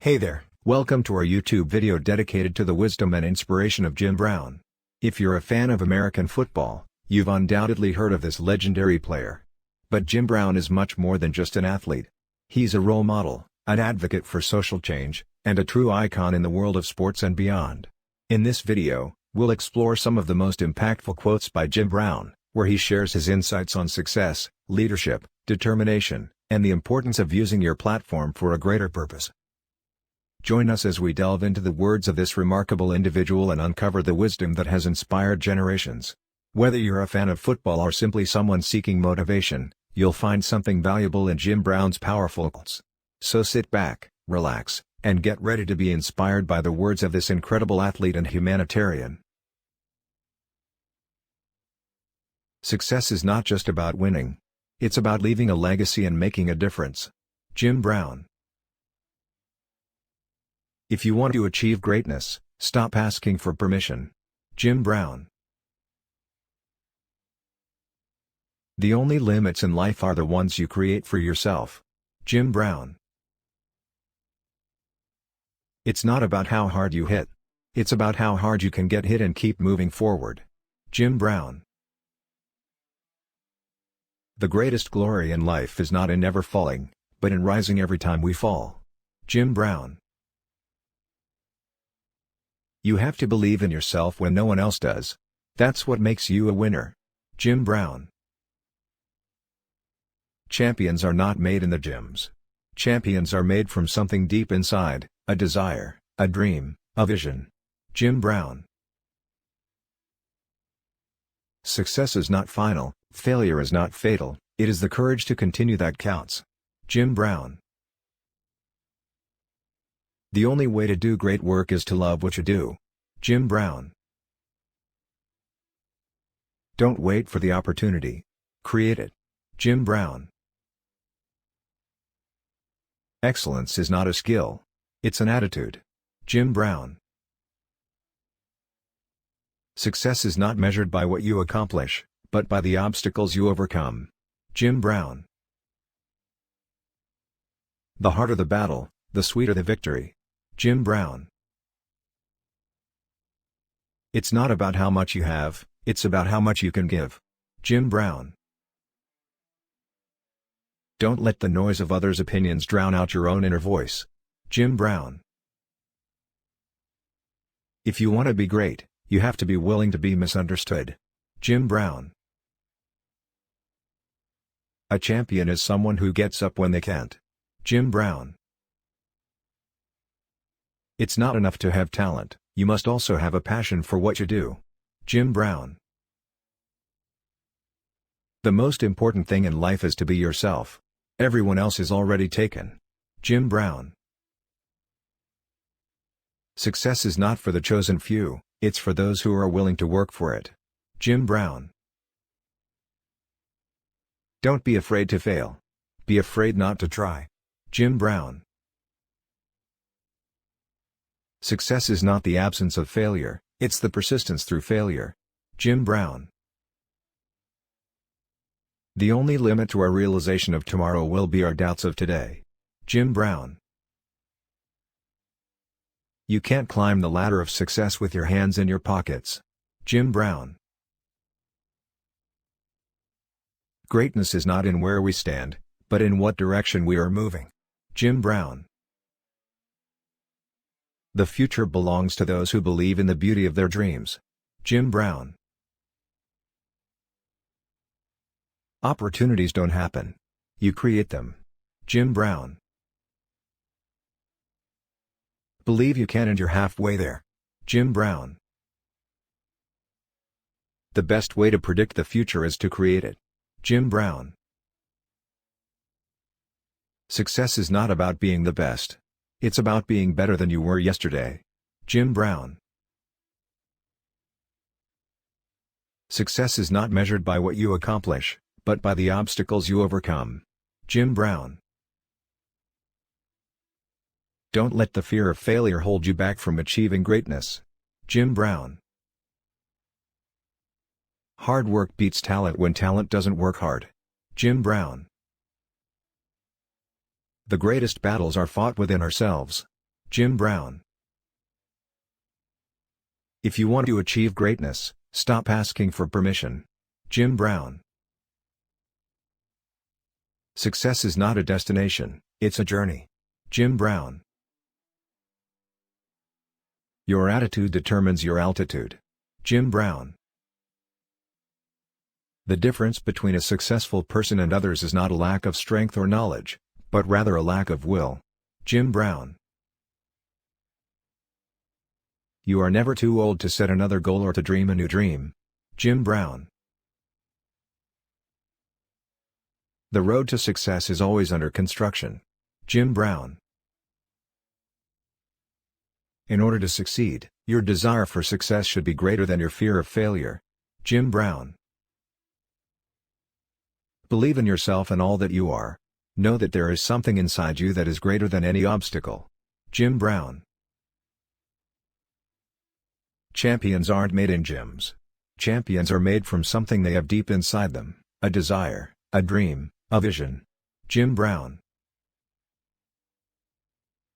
Hey there, welcome to our YouTube video dedicated to the wisdom and inspiration of Jim Brown. If you're a fan of American football, you've undoubtedly heard of this legendary player. But Jim Brown is much more than just an athlete. He's a role model, an advocate for social change, and a true icon in the world of sports and beyond. In this video, we'll explore some of the most impactful quotes by Jim Brown, where he shares his insights on success, leadership, determination, and the importance of using your platform for a greater purpose. Join us as we delve into the words of this remarkable individual and uncover the wisdom that has inspired generations. Whether you're a fan of football or simply someone seeking motivation, you'll find something valuable in Jim Brown's powerful quotes. So sit back, relax, and get ready to be inspired by the words of this incredible athlete and humanitarian. Success is not just about winning. It's about leaving a legacy and making a difference. Jim Brown. If you want to achieve greatness, stop asking for permission. Jim Brown. The only limits in life are the ones you create for yourself. Jim Brown. It's not about how hard you hit. It's about how hard you can get hit and keep moving forward. Jim Brown. The greatest glory in life is not in never falling, but in rising every time we fall. Jim Brown. You have to believe in yourself when no one else does. That's what makes you a winner. Jim Brown. Champions are not made in the gyms. Champions are made from something deep inside, a desire, a dream, a vision. Jim Brown. Success is not final, failure is not fatal, it is the courage to continue that counts. Jim Brown. The only way to do great work is to love what you do. Jim Brown. Don't wait for the opportunity. Create it. Jim Brown. Excellence is not a skill. It's an attitude. Jim Brown. Success is not measured by what you accomplish, but by the obstacles you overcome. Jim Brown. The harder the battle, the sweeter the victory. Jim Brown. It's not about how much you have, it's about how much you can give. Jim Brown. Don't let the noise of others' opinions drown out your own inner voice. Jim Brown. If you want to be great, you have to be willing to be misunderstood. Jim Brown. A champion is someone who gets up when they can't. Jim Brown. It's not enough to have talent, you must also have a passion for what you do. Jim Brown. The most important thing in life is to be yourself. Everyone else is already taken. Jim Brown. Success is not for the chosen few, it's for those who are willing to work for it. Jim Brown. Don't be afraid to fail. Be afraid not to try. Jim Brown. Success is not the absence of failure, it's the persistence through failure. Jim Brown. The only limit to our realization of tomorrow will be our doubts of today. Jim Brown. You can't climb the ladder of success with your hands in your pockets. Jim Brown. Greatness is not in where we stand, but in what direction we are moving. Jim Brown. The future belongs to those who believe in the beauty of their dreams. Jim Brown. Opportunities don't happen. You create them. Jim Brown. Believe you can and you're halfway there. Jim Brown. The best way to predict the future is to create it. Jim Brown. Success is not about being the best. It's about being better than you were yesterday. Jim Brown. Success is not measured by what you accomplish, but by the obstacles you overcome. Jim Brown. Don't let the fear of failure hold you back from achieving greatness. Jim Brown. Hard work beats talent when talent doesn't work hard. Jim Brown. The greatest battles are fought within ourselves. Jim Brown. If you want to achieve greatness, stop asking for permission. Jim Brown. Success is not a destination, it's a journey. Jim Brown. Your attitude determines your altitude. Jim Brown. The difference between a successful person and others is not a lack of strength or knowledge, but rather a lack of will. Jim Brown. You are never too old to set another goal or to dream a new dream. Jim Brown. The road to success is always under construction. Jim Brown. In order to succeed, your desire for success should be greater than your fear of failure. Jim Brown. Believe in yourself and all that you are. Know that there is something inside you that is greater than any obstacle. Jim Brown. Champions aren't made in gyms. Champions are made from something they have deep inside them, a desire, a dream, a vision. Jim Brown.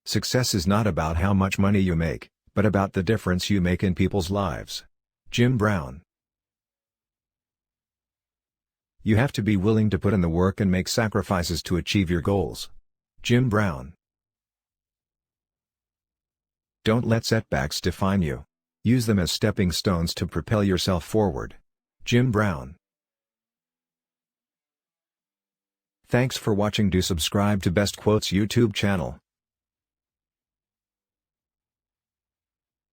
Success is not about how much money you make, but about the difference you make in people's lives. Jim Brown. You have to be willing to put in the work and make sacrifices to achieve your goals. Jim Brown. Don't let setbacks define you. Use them as stepping stones to propel yourself forward. Jim Brown. Thanks for watching. Do subscribe to Best Quotes YouTube channel.